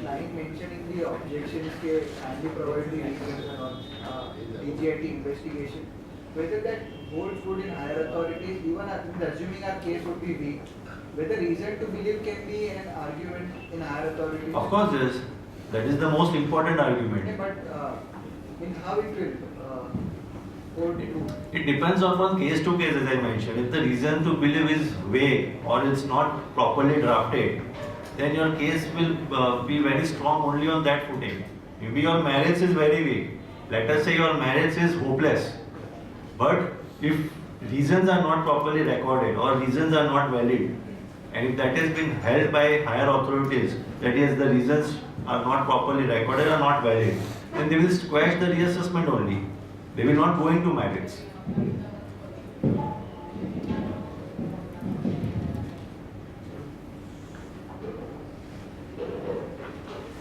line mentioned in the objections के kindly provide the reason on DGIT investigation, whether that holds good in higher authorities, even assuming our case would be weak, whether reason to believe can be an argument in higher authorities. Of course, yes. That is the most important argument. Yeah, but in how it will hold true? It depends on one case to case, as I mentioned. If the reason to believe is vague or it's not properly drafted, then your case will be very strong only on that footing. Maybe your marriage is very weak. Let us say your marriage is hopeless. But if reasons are not properly recorded or reasons are not valid, and if that has been held by higher authorities, that is, the reasons are not properly recorded or not valid, then they will squash the reassessment only. They will not go into merits.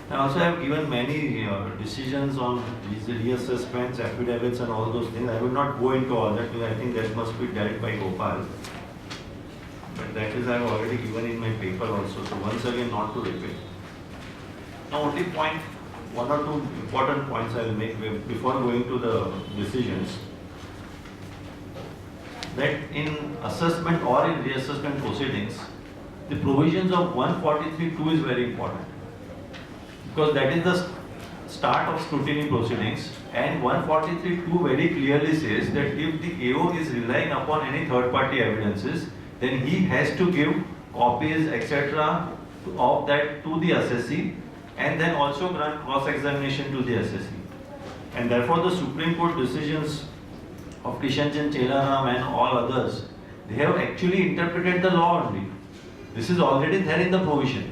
I also have given many decisions on these reassessments, affidavits and all those things. I will not go into all that because I think that must be dealt by Gopal. But that is I have already given in my paper also. So once again not to repeat. Now only one or two important points I will make before going to the decisions. That in assessment or in reassessment proceedings, the provisions of 143(2) is very important. Because that is the start of scrutiny proceedings, and 143(2) very clearly says that if the AO is relying upon any third party evidences, then he has to give copies etc. of that to the assessee, and then also grant cross examination to the assessee. And therefore the Supreme Court decisions of Kishanchand Chelaram and all others, they have actually interpreted the law only. This is already there in the provision,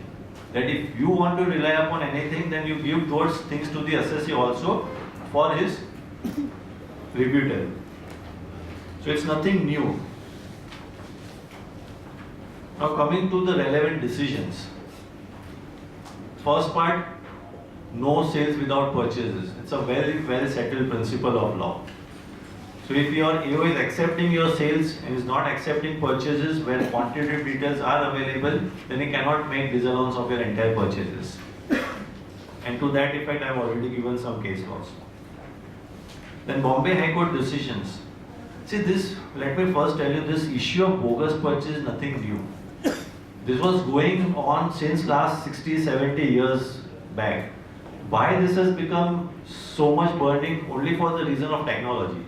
that if you want to rely upon anything, then you give those things to the assessee also for his rebuttal. So it's nothing new. Now coming to the relevant decisions. First part, no sales without purchases. It's a very well settled principle of law. So if your AO is accepting your sales and is not accepting purchases where quantitative details are available, then he cannot make disallowance of your entire purchases. And to that effect, I have already given some case laws. Then Bombay High Court decisions. See this, let me first tell you, this issue of bogus purchase is nothing new. This was going on since last 60-70 years back. Why this has become so much burning? Only for the reason of technology.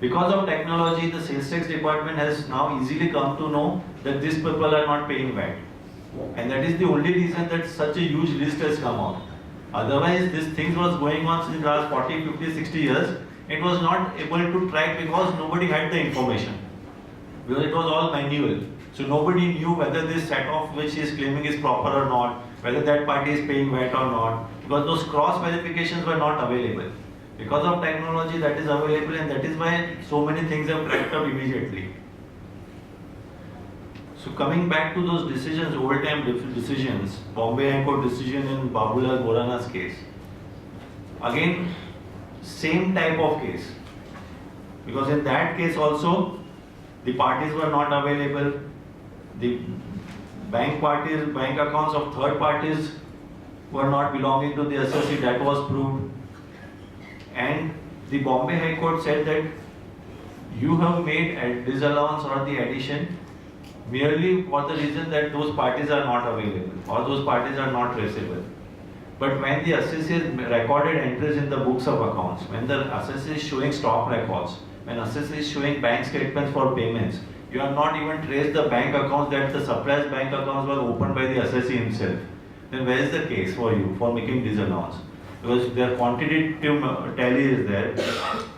Because of technology, the sales tax department has now easily come to know that these people are not paying VAT. And that is the only reason that such a huge list has come out. Otherwise, this thing was going on since the last 40, 50, 60 years. It was not able to track because nobody had the information. Because it was all manual. So nobody knew whether this set off which he is claiming is proper or not, whether that party is paying VAT or not, because those cross verifications were not available. Because of technology that is available, and that is why so many things have cracked up immediately. So coming back to those decisions, old time decisions, Bombay High Court decision in Babulal Borana's case. Again, same type of case. Because in that case also, the parties were not available. The bank accounts of third parties were not belonging to the assessee, that was proved. And the Bombay High Court said that you have made a disallowance or the addition merely for the reason that those parties are not available or those parties are not traceable. But when the assessee has recorded entries in the books of accounts, when the assessee is showing stock records, when assessee is showing bank statements for payments, you have not even traced the bank accounts that the supplier's bank accounts were opened by the assessee himself. Then where is the case for you for making disallowance? Because their quantitative tally is there,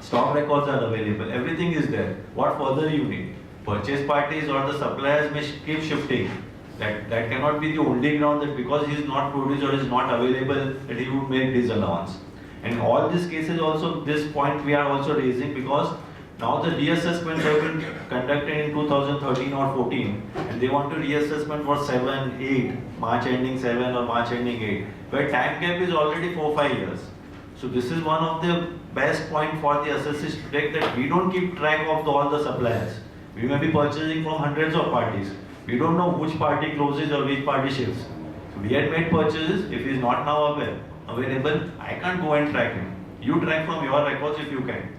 stock records are available, everything is there. What further you need? Purchase parties or the suppliers may keep shifting. That cannot be the only ground that because he is not produced or is not available that he would make disallowance. And all these cases also, this point we are also raising because now the reassessments have been conducted in 2013 or 14 and they want to reassessment for 7, 8, March ending 7 or March ending 8, where time gap is already 4-5 years. So this is one of the best point for the assessors to take, that we don't keep track of all the suppliers. We may be purchasing from hundreds of parties. We don't know which party closes or which party shifts. We had made purchases. If he is not now available, I can't go and track him. You track from your records if you can.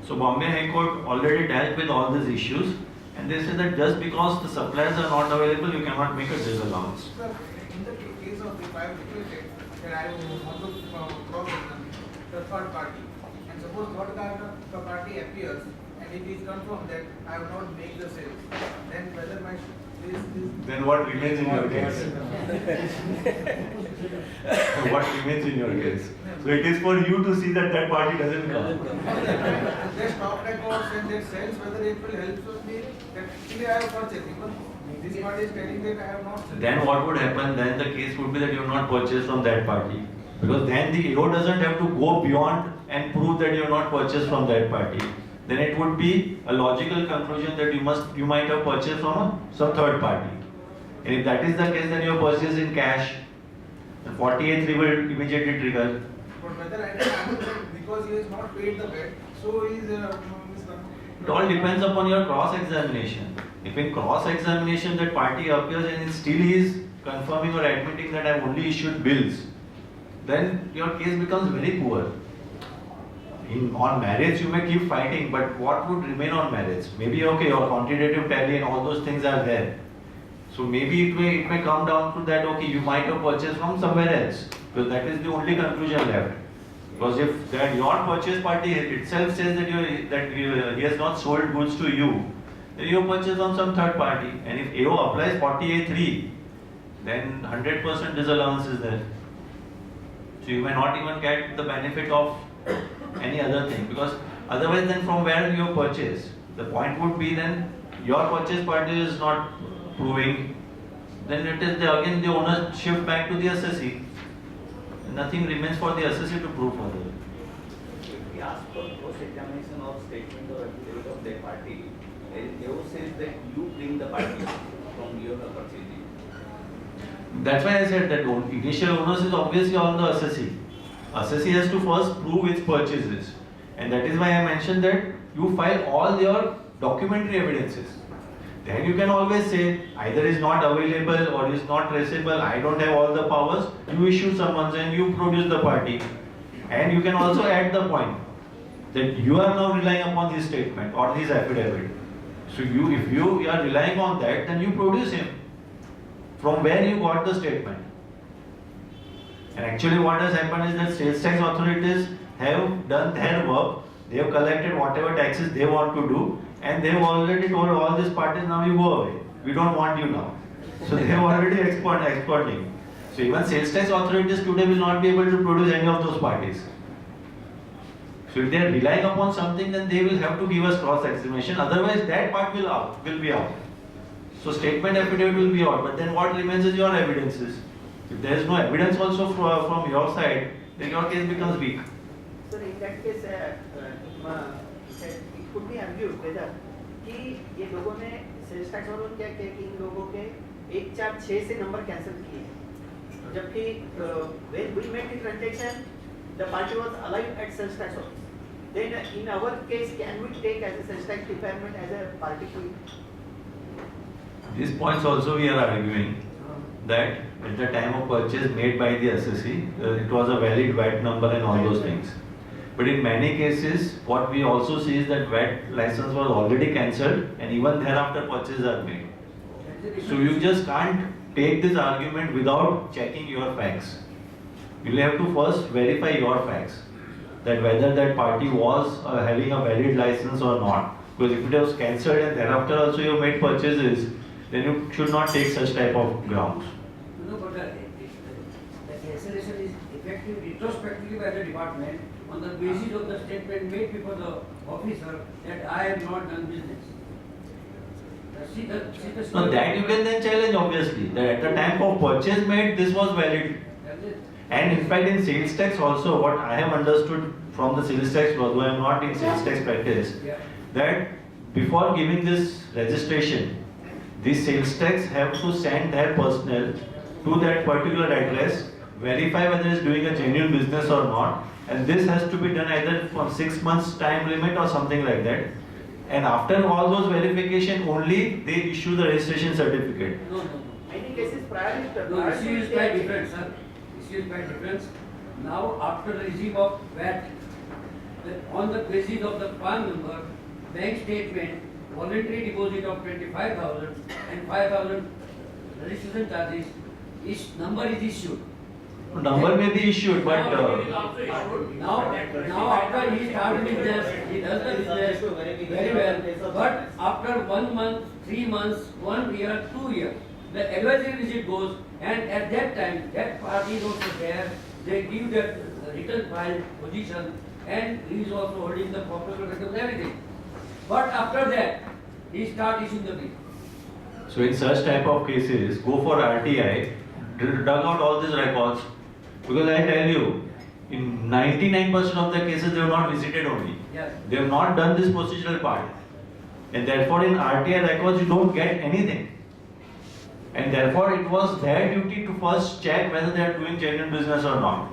So Bombay High Court already dealt with all these issues, and they say that just because the suppliers are not available, you cannot make a disallowance. Sir, in the case of if I have requested that I want to cross-examine the third party, and suppose third party appears, and it is confirmed that I have not made the sales, then whether my Then what remains in your case? What remains in your case? So it is for you to see that that party doesn't come. their stock records and their sales, whether it will help me that actually I have purchased, because this party is telling that I have not sold. Then what would happen? Then the case would be that you have not purchased from that party. Because then the AO doesn't have to go beyond and prove that you have not purchased from that party. Then it would be a logical conclusion that you might have purchased from some third party. And if that is the case, then you have purchased in cash. The 48(3) will immediately trigger. But whether I can because he has not paid the bet, so he is It all depends upon your cross-examination. If in cross-examination that party appears and it still is confirming or admitting that I have only issued bills, then your case becomes very poor. On marriage you may keep fighting, but what would remain on marriage? Maybe okay, your quantitative tally and all those things are there. So maybe it may come down to that, okay, you might have purchased from somewhere else, because that is the only conclusion left. Because if that your purchase party itself says that he has not sold goods to you, then you purchase from some third party. And if AO applies 48(3), then 100% disallowance is there. So you may not even get the benefit of any other thing, because otherwise then from where you purchase? The point would be then your purchase party is not proving, then it is again the owner shift back to the assessee. Nothing remains for the assessee to prove further. If we ask for cross-examination of statement or affidavit of that party, AO says that you bring the party from your purchasing. That's why I said that initial onus is obviously on the assessee. Assessee has to first prove its purchases, and that is why I mentioned that you file all your documentary evidences. Then you can always say either is not available or is not traceable, I don't have all the powers, you issue summons and you produce the party. And you can also add the point that you are now relying upon his statement or his affidavit. So if you are relying on that, then you produce him from where you got the statement. And actually what has happened is that sales tax authorities have done their work, they have collected whatever taxes they want to do, and they have already told all these parties, now you go away, we don't want you now. So they have already exporting. So even sales tax authorities today will not be able to produce any of those parties. So if they are relying upon something, then they will have to give us cross-examination, otherwise that part will be out. So statement affidavit will be out, but then what remains is your evidences. If there is no evidence also from your side, then your case becomes weak. So in that case, it could be argued whether कि ये लोगों ने sales tax वालों ने क्या किया कि इन लोगों के 1, 4, 6 से नंबर कैंसिल किए, जबकि when we made the transaction, the party was alive at sales tax office. Then in our case, can we take as a sales tax department as a party to it? These points also we are arguing that at the time of purchase made by the assessee, it was a valid VAT number and all those things. But in many cases, what we also see is that VAT license was already cancelled and even thereafter purchases are made. So you just can't take this argument without checking your facts. You will have to first verify your facts, that whether that party was having a valid license or not. Because if it was cancelled and thereafter also you made purchases, then you should not take such type of grounds. No, but the cancellation is effective retrospectively by the department on the basis of the statement made before the officer that I have not done business. No, that you can then challenge obviously, that at the time of purchase made, this was valid. And in fact in sales tax also, what I have understood from the sales tax law, though I am not in sales tax practice, that before giving this registration, the sales tax have to send their personnel to that particular address, verify whether it is doing a genuine business or not, and this has to be done either for 6 months time limit or something like that. And after all those verification only, they issue the registration certificate. No. many cases prior is No, issue is quite different, sir. Issue is quite different. Now, after the regime of VAT, on the basis of the PAN number, bank statement, voluntary deposit of 25,000 and 5,000 registration charges, each number is issued. Number may be issued, but Now after he starts business, he does the business very well. But after 1 month, 3 months, 1 year, 2 years, the advisory visit goes, and at that time, that party is also there. They give that return file position, and he is also holding the proper records, everything. But after that, he start issuing the bill. so in such type of cases, go for RTI, dug out all these records, because I tell you, in 99% of the cases they have not visited only. Yes. They have not done this procedural part. And therefore in RTI records you don't get anything. And therefore it was their duty to first check whether they are doing genuine business or not.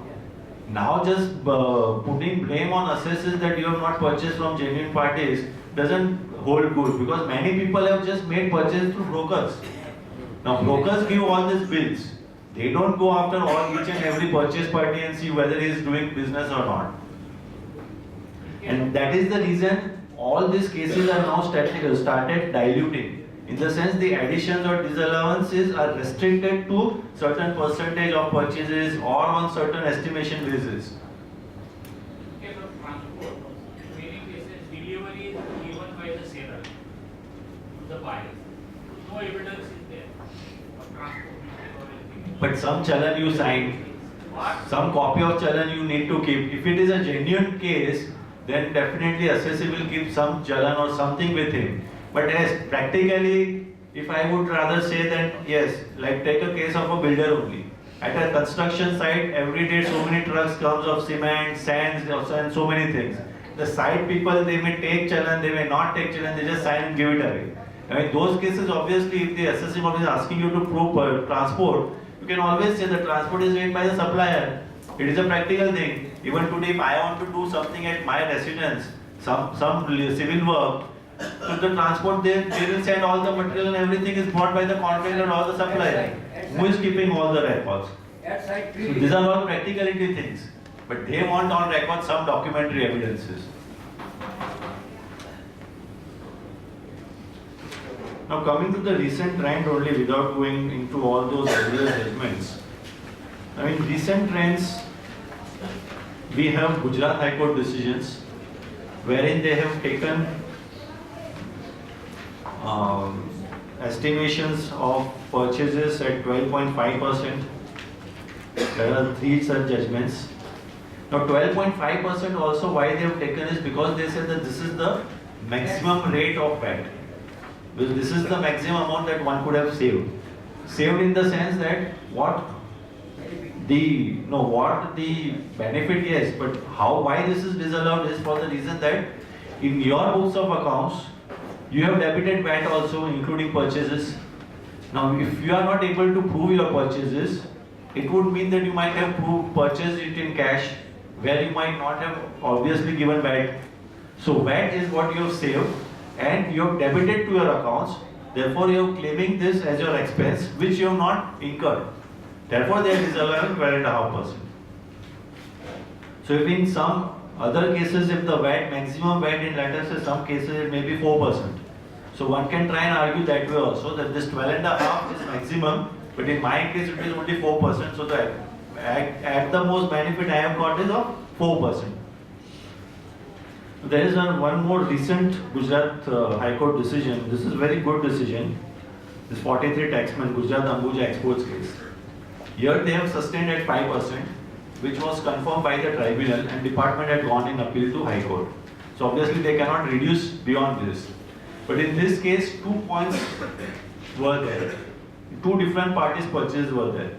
Now just putting blame on assessors that you have not purchased from genuine parties doesn't hold good, because many people have just made purchases through brokers. Now brokers give all these bills. They don't go after all each and every purchase party and see whether he is doing business or not. And that is the reason all these cases are now started diluting. In the sense the additions or disallowances are restricted to certain percentage of purchases or on certain estimation basis. Okay, for transport, in many cases delivery is given by the seller to the buyer. No evidence is there of transport or anything. But some challan you sign, What? some copy of challan you need to keep. If it is a genuine case, then definitely assessor will keep some challan or something with him. But yes, practically, if I would rather say that yes, like take a case of a builder only. At a construction site, every day so many trucks comes of cement, sands, and so many things. The site people, they may take challan, they may not take challan, they just sign and give it away. Now in those cases, obviously, if the assessing office is asking you to prove transport, you can always say the transport is made by the supplier. It is a practical thing. Even today, if I want to do something at my residence, some civil work, so the transport, they will send all the material and everything is bought by the contractor and all the supplier. Who is keeping all the records? At site So these are all practicality things. But they want on record some documentary evidences. Now coming to the recent trend only, without going into all those earlier judgments. I mean, recent trends, we have Gujarat High Court decisions wherein they have taken estimations of purchases at 12.5%. There are 3 such judgments. Now 12.5% also, why they have taken is because they said that this is the maximum rate of VAT. Because this is the maximum amount that one could have saved. Saved in the sense that what the benefit, yes, but why this is disallowed is for the reason that in your books of accounts, you have debited VAT also, including purchases. Now, if you are not able to prove your purchases, it would mean that you might have purchased it in cash, where you might not have obviously given VAT. So VAT is what you have saved, and you have debited to your accounts. Therefore, you are claiming this as your expense, which you have not incurred. Therefore, they are disallowing 12.5%. So, if in some other cases, if the VAT, maximum VAT in, let us say, some cases it may be 4%. So one can try and argue that way also, that this 12.5 is maximum, but in my case it is only 4%. So the at the most benefit I have got is of 4%. There is one more recent Gujarat High Court decision. This is very good decision. This 43 taxman Gujarat Ambuja exports case. Here they have sustained at 5%. Which was confirmed by the tribunal, and department had gone in appeal to High Court. So obviously they cannot reduce beyond this. But in this case, 2 points were there. 2 different parties' purchases were there.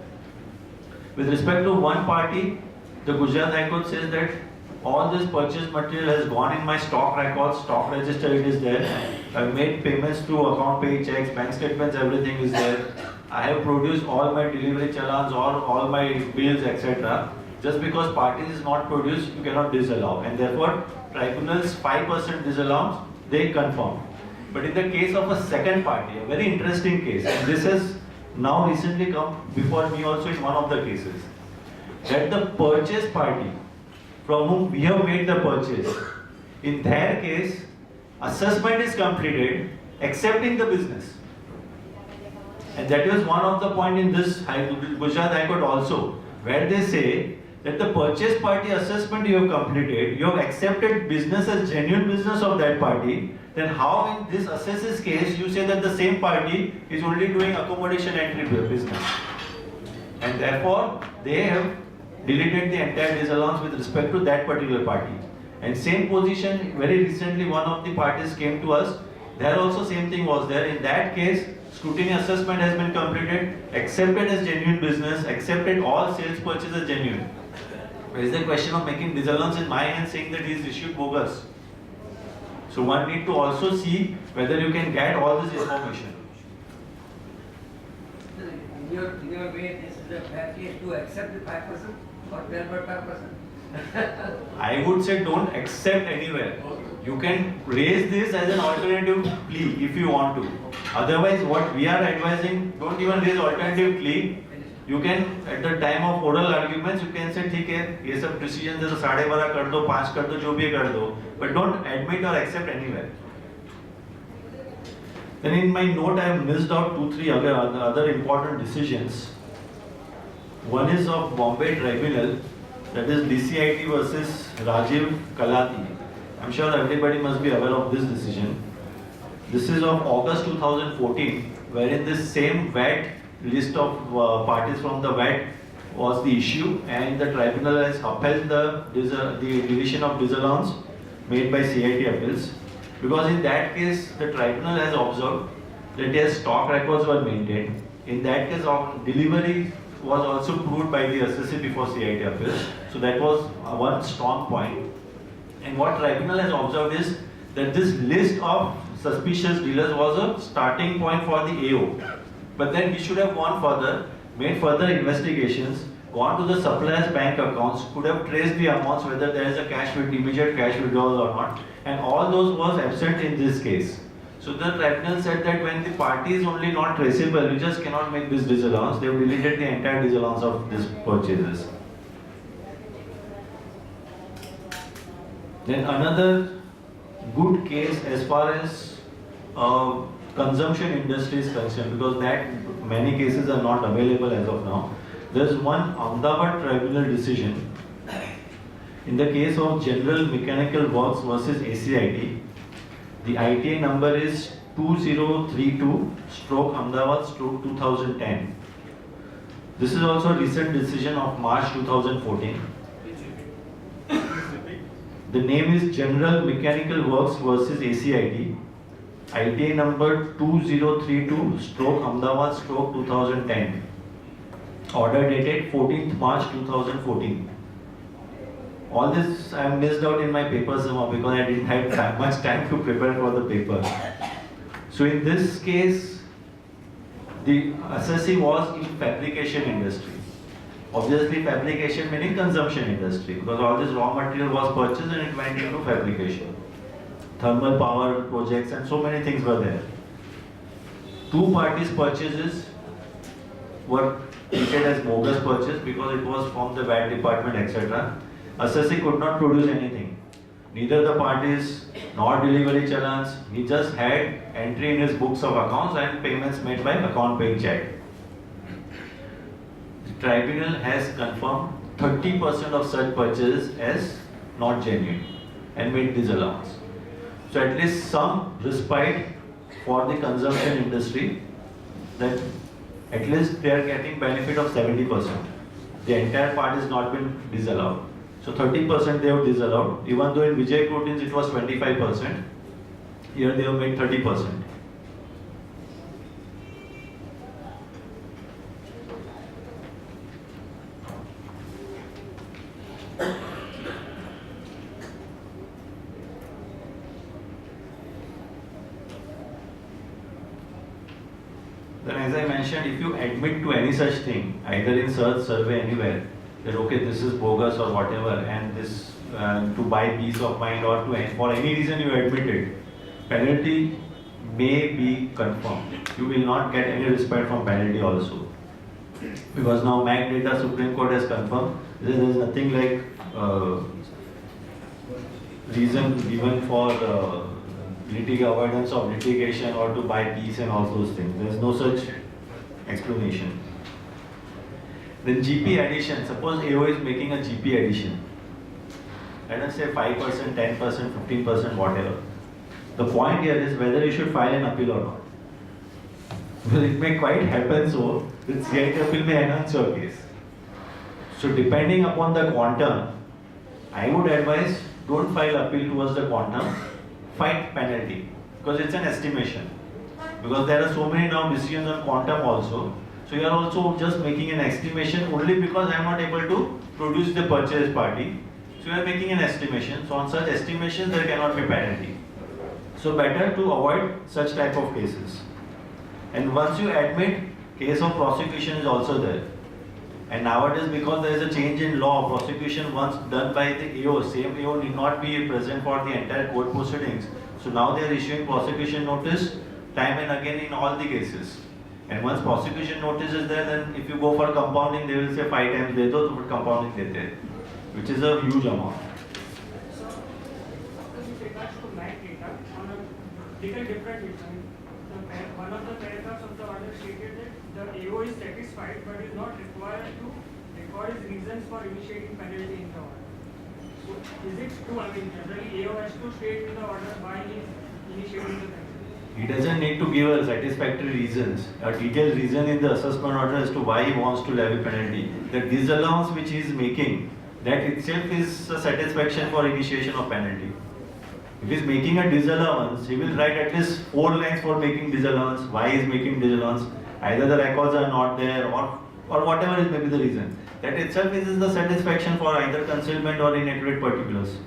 With respect to one party, the Gujarat High Court says that all this purchase material has gone in my stock records, stock register, it is there. I have made payments through account pay checks, bank statements, everything is there. I have produced all my delivery challans, all my bills, etc. Just because parties is not produced, you cannot disallow. And therefore, tribunal's 5% disallowance, they confirm. But in the case of a second party, a very interesting case, and this has now recently come before me also in one of the cases, that the purchase party from whom we have made the purchase, in their case, assessment is completed except in the business. And that was one of the point in this Gujarat High Court also, where they say that the purchase party assessment you have completed, you have accepted business as genuine business of that party, then how in this assesses case you say that the same party is only doing accommodation entry business? And therefore, they have deleted the entire disallowance with respect to that particular party. And same position, very recently one of the parties came to us, there also same thing was there. In that case, scrutiny assessment has been completed, accepted as genuine business, accepted all sales purchase as genuine. There is the question of making disallowance in my hand saying that he is issued bogus. So one need to also see whether you can get all this information. In your way, this is a fair case to accept the 5% or 12.5%. I would say don't accept anywhere. You can raise this as an alternative plea if you want to. Otherwise, what we are advising, don't even raise alternative plea. You can, at the time of oral arguments, you can say, ठीक है, ये सब decisions है तो 12.5 कर दो, 5 कर दो, जो भी कर दो. But don't admit or accept anywhere. Then in my note, I have missed out 2-3 other important decisions. One is of Bombay Tribunal, that is DCIT versus Rajiv Kalati. I'm sure everybody must be aware of this decision. This is of August 2014, wherein this same VAT list of parties from the VAT was the issue, and the tribunal has upheld the division of disallowance made by CIT appeals. Because in that case, the tribunal has observed that their stock records were maintained. In that case, delivery was also proved by the assessee before CIT appeals. So that was one strong point. And what tribunal has observed is that this list of suspicious dealers was a starting point for the AO. But then we should have gone further, made further investigations, gone to the supplier's bank accounts, could have traced the amounts, whether there is a immediate cash withdrawal or not, and all those was absent in this case. So the tribunal said that when the party is only not traceable, you just cannot make this disallowance. They have deleted the entire disallowance of these purchases. Then another good case as far as consumption industry is concerned, because that many cases are not available as of now. There is one Ahmedabad tribunal decision in the case of General Mechanical Works versus ACIT. The ITA number is 2032/Ahmedabad/2010. This is also a recent decision of March 2014. The name is General Mechanical Works versus ACIT. ITA number 2032/Ahmedabad/2010. Order dated 14th March 2014. All this I missed out in my papers somehow because I didn't have that much time to prepare for the paper. So in this case, the assessee was in fabrication industry. Obviously fabrication meaning consumption industry, because all this raw material was purchased and it went into fabrication. Thermal power projects and so many things were there. Two parties' purchases were treated as bogus purchase because it was from the VAT department, etc. Assessee could not produce anything. Neither the parties nor delivery challans. He just had entry in his books of accounts and payments made by account paying check. The tribunal has confirmed 30% of such purchases as not genuine and made disallowance. So at least some respite for the consumption industry, that at least they are getting benefit of 70%. The entire part has not been disallowed. So 30% they have disallowed, even though in Vijay Proteins it was 25%, here they have made 30%. Then as I mentioned, if you admit to any such thing, either in search, survey, anywhere, that okay, this is bogus or whatever, and this to buy peace of mind or to for any reason you admit it, penalty may be confirmed, you will not get any respite from penalty also. Because now MAC data Supreme Court has confirmed there is nothing like reason given for avoidance of litigation or to buy peace and all those things. There is no such explanation. Then GP addition, suppose AO is making a GP addition. Let us say 5%, 10%, 15%, whatever. The point here is whether you should file an appeal or not. Because it may quite happen so that CIT appeal may enhance your case. So depending upon the quantum, I would advise don't file appeal towards the quantum, fight penalty. Because it's an estimation. Because there are so many now decisions on quantum also. So you are also just making an estimation only because I am not able to produce the purchase party. So you are making an estimation. So on such estimations there cannot be penalty. So better to avoid such type of cases. And once you admit, case of prosecution is also there. And nowadays, because there is a change in law, prosecution once done by the AO, same AO need not be present for the entire court proceedings. So now they are issuing prosecution notice time and again in all the cases. And once prosecution notice is there, then if you go for compounding, they will say 5 times they do, but compounding they did, which is a huge amount. So, with regards to MAC data, on a little different reason, one of the paragraphs of the order stated that the AO is satisfied but is not required to record his reasons for initiating penalty in the order. So, is it true? I mean, generally AO has to state in the order why he is initiating the penalty. He doesn't need to give a satisfactory reasons, a detailed reason in the assessment order as to why he wants to levy penalty. The disallowance which he is making, that itself is a satisfaction for initiation of penalty. If he is making a disallowance, he will write at least 4 lines for making disallowance, why he is making disallowance, either the records are not there or whatever is maybe the reason. That itself is the satisfaction for either concealment or inaccurate particulars.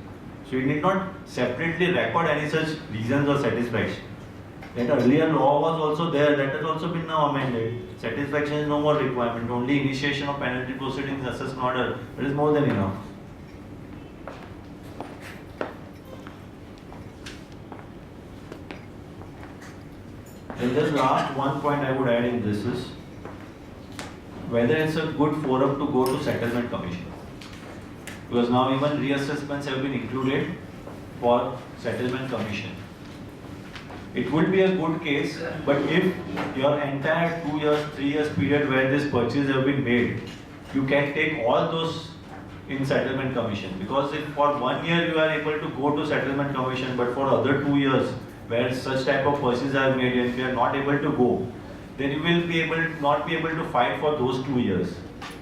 So you need not separately record any such reasons or satisfaction. That earlier law was also there, that has also been now amended. Satisfaction is no more requirement, only initiation of penalty proceedings, assessment order, that is more than enough. And just last one point I would add in this is whether it's a good forum to go to settlement commission. Because now even reassessments have been included for settlement commission. It would be a good case, but if your entire 2 years, 3 years period where this purchase have been made, you can take all those in settlement commission. Because if for 1 year you are able to go to settlement commission, but for other 2 years where such type of purchases are made and you are not able to go, then you will not be able to fight for those 2 years.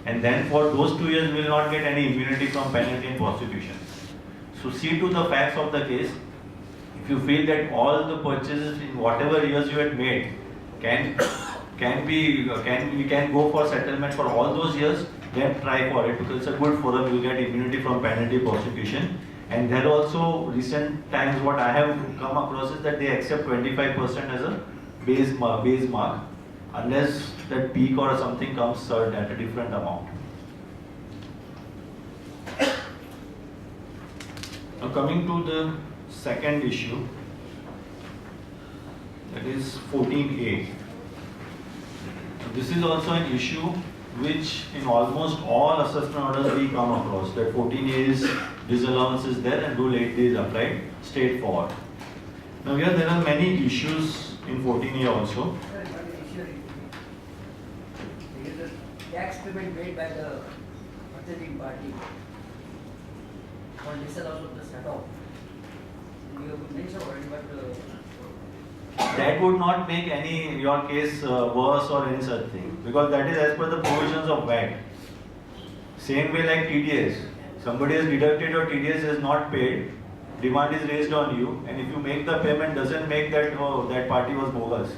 And then for those 2 years you will not get any immunity from penalty and prosecution. So see to the facts of the case. If you feel that all the purchases in whatever years you had made we can go for settlement for all those years, then try for it because it's a good forum. You get immunity from penalty prosecution. And there also recent times what I have come across is that they accept 25% as a base mark unless that peak or something comes served at a different amount. Now coming to the second issue, that is 14A. This is also an issue which in almost all assessment orders we come across, that 14A is disallowance is there and rule 8D is applied straightforward. Now here there are many issues in 14A also. There is a tax payment made by the purchasing party for disallowance of the set-off. You have mentioned already, but That would not make your case worse or any such thing, because that is as per the provisions of VAT. Same way like TDS, somebody has deducted your TDS is not paid, demand is raised on you, and if you make the payment, doesn't make that that party was bogus.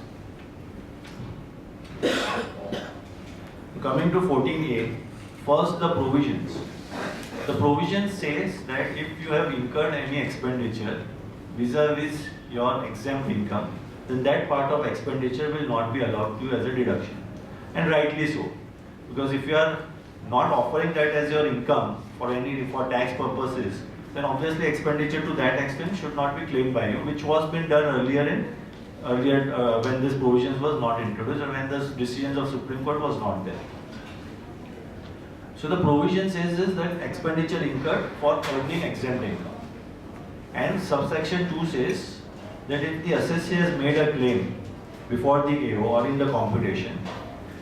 Coming to 14A, first the provisions. The provision says that if you have incurred any expenditure vis-a-vis your exempt income, then that part of expenditure will not be allowed to you as a deduction. And rightly so. Because if you are not offering that as your income for tax purposes, then obviously expenditure to that extent should not be claimed by you, which was been done earlier in earlier when this provisions was not introduced or when the decisions of Supreme Court was not there. So the provision says is that expenditure incurred for earning exempt income. And subsection 2 says that if the assessee has made a claim before the AO or in the computation,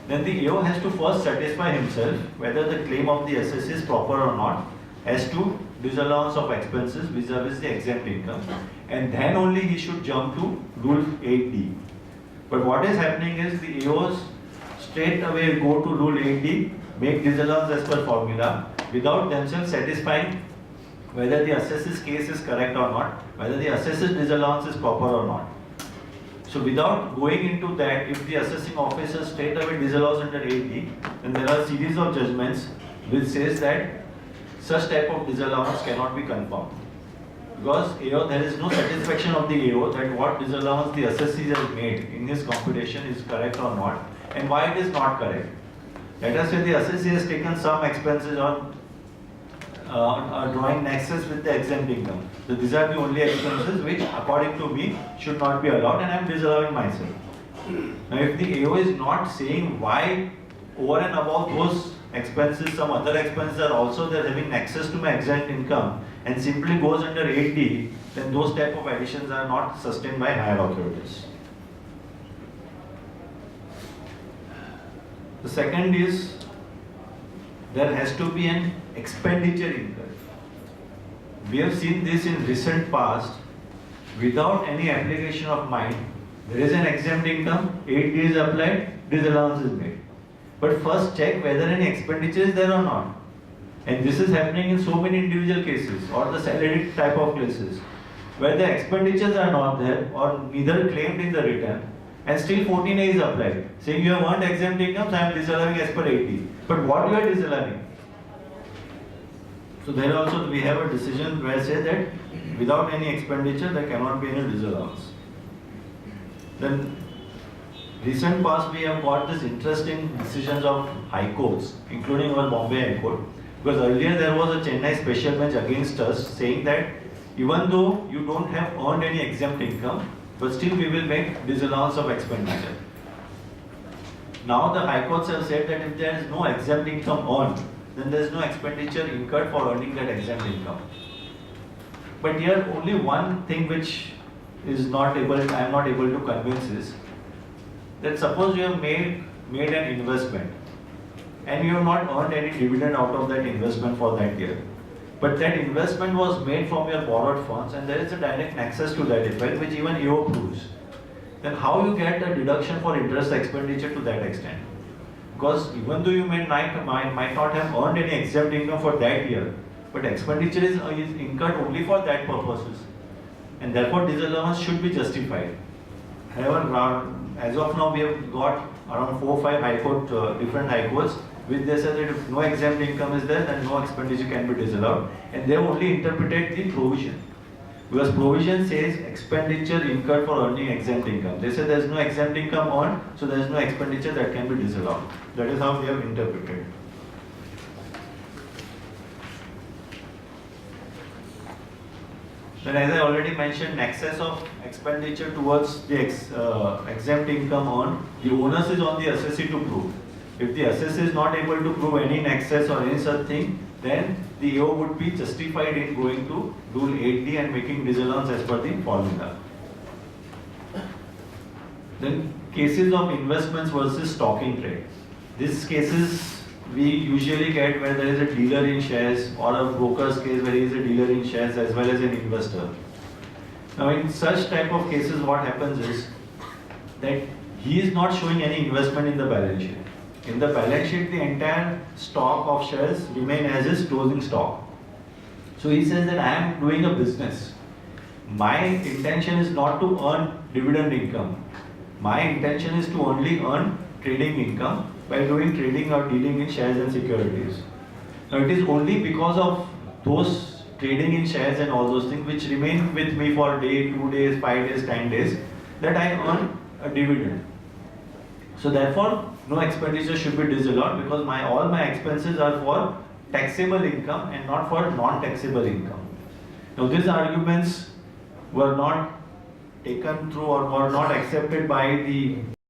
then the AO has to first satisfy himself whether the claim of the assessee is proper or not as to disallowance of expenses vis-a-vis the exempt income, and then only he should jump to Rule 8D. But what is happening is the AOs straight away go to Rule 8D, make disallowance as per formula without themselves satisfying whether the assessor's case is correct or not, whether the assessor's disallowance is proper or not. So without going into that, if the assessing officer straight away disallows under 8D, then there are a series of judgments which says that such type of disallowance cannot be confirmed. Because AO, there is no satisfaction of the AO that what disallowance the assessee has made in his computation is correct or not, and why it is not correct. Let us say the assessee has taken some expenses on drawing nexus with the exempt income. So these are the only expenses which according to me should not be allowed, and I am disallowing myself. Now if the AO is not saying why over and above those expenses, some other expenses are also there having access to my exempt income and simply goes under 8D, then those type of additions are not sustained by higher authorities. The second is there has to be an expenditure incurred. We have seen this in recent past without any application of mind. There is an exempt income, 8D is applied, disallowance is made. But first check whether any expenditure is there or not. And this is happening in so many individual cases or the salaried type of cases where the expenditures are not there or neither claimed in the return, and still 14A is applied, saying you have earned exempt income, so I am disallowing as per 80. But what you are disallowing? So there also we have a decision where say that without any expenditure there cannot be any disallowance. Then recent past we have got this interesting decisions of high courts, including our Bombay High Court, because earlier there was a Chennai special bench against us saying that even though you don't have earned any exempt income, but still we will make disallowance of expenditure. Now the high courts have said that if there is no exempt income earned, then there is no expenditure incurred for earning that exempt income. But here only one thing which is not able, I am not able to convince is that suppose you have made an investment and you have not earned any dividend out of that investment for that year. But that investment was made from your borrowed funds and there is a direct nexus to that effect which even AO proves. Then how you get a deduction for interest expenditure to that extent? Because even though you might not have earned any exempt income for that year, but expenditure is incurred only for that purposes. And therefore disallowance should be justified. However, as of now we have got around 4 or 5 high court, different high courts, which they said that if no exempt income is there, then no expenditure can be disallowed, and they only interpreted the provision. Because provision says expenditure incurred for earning exempt income. They say there is no exempt income earned, so there is no expenditure that can be disallowed. That is how they have interpreted. Then as I already mentioned, nexus of expenditure towards the exempt income earned, the onus is on the assessee to prove. If the assessee is not able to prove any nexus or any such thing, then the AO would be justified in going to Rule 8D and making disallowance as per the formula. Then cases of investments versus stocking trade. These cases we usually get where there is a dealer in shares or a broker's case where he is a dealer in shares as well as an investor. Now in such type of cases what happens is that he is not showing any investment in the balance sheet. In the balance sheet the entire stock of shares remain as his closing stock. So he says that I am doing a business. My intention is not to earn dividend income. My intention is to only earn trading income by doing trading or dealing in shares and securities. Now it is only because of those trading in shares and all those things which remain with me for a day, 2 days, 5 days, 10 days that I earn a dividend. So therefore no expenditure should be disallowed because all my expenses are for taxable income and not for non-taxable income. Now these arguments were not taken through or not accepted by the